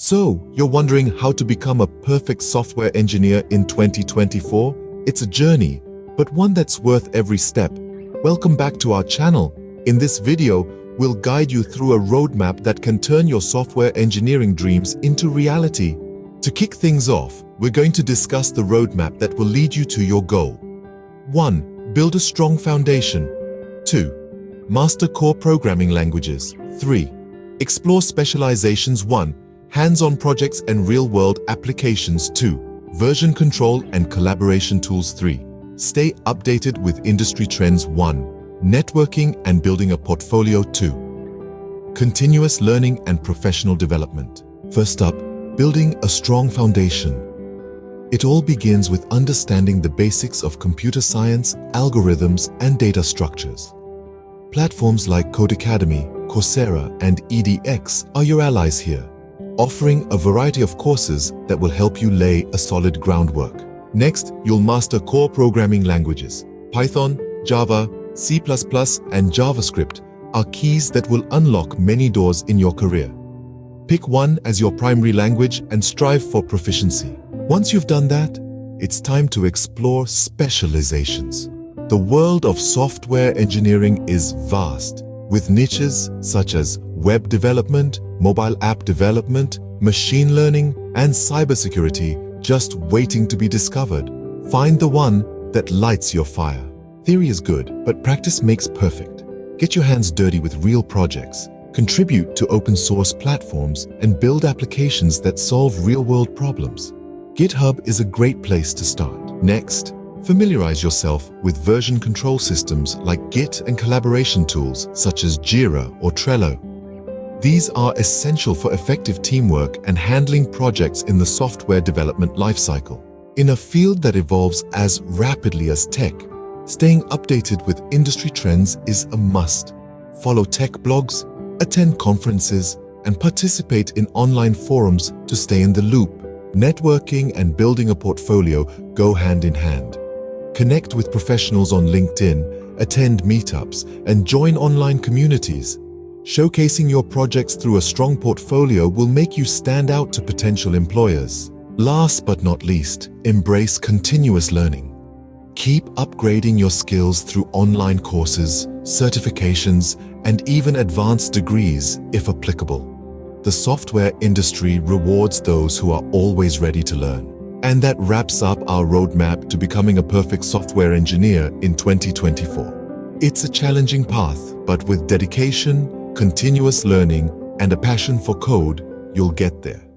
So, you're wondering how to become a perfect software engineer in 2024? It's a journey, but one that's worth every step. Welcome back to our channel. In this video, we'll guide you through a roadmap that can turn your software engineering dreams into reality. To kick things off, we're going to discuss the roadmap that will lead you to your goal. 1. Build a strong foundation. 2. Master core programming languages. 3. Explore specializations. 1. Hands-on projects and real-world applications. 2. Version control and collaboration tools. 3. Stay updated with industry trends. 1. Networking and building a portfolio. 2. Continuous learning and professional development. First up, building a strong foundation. It all begins with understanding the basics of computer science, algorithms, and data structures. Platforms like Codecademy, Coursera, and edX are your allies here, offering a variety of courses that will help you lay a solid groundwork. Next, you'll master core programming languages. Python, Java, C++, and JavaScript are keys that will unlock many doors in your career. Pick one as your primary language and strive for proficiency. Once you've done that, it's time to explore specializations. The world of software engineering is vast, with niches such as web development, mobile app development, machine learning, and cybersecurity just waiting to be discovered. Find the one that lights your fire. Theory is good, but practice makes perfect. Get your hands dirty with real projects, contribute to open source platforms, and build applications that solve real-world problems. GitHub is a great place to start. Next, familiarize yourself with version control systems like Git and collaboration tools such as Jira or Trello. These are essential for effective teamwork and handling projects in the software development lifecycle. In a field that evolves as rapidly as tech, staying updated with industry trends is a must. Follow tech blogs, attend conferences, and participate in online forums to stay in the loop. Networking and building a portfolio go hand in hand. Connect with professionals on LinkedIn, attend meetups, and join online communities. Showcasing your projects through a strong portfolio will make you stand out to potential employers. Last but not least, embrace continuous learning. Keep upgrading your skills through online courses, certifications, and even advanced degrees if applicable. The software industry rewards those who are always ready to learn. And that wraps up our roadmap to becoming a perfect software engineer in 2024. It's a challenging path, but with dedication, continuous learning, and a passion for code, you'll get there.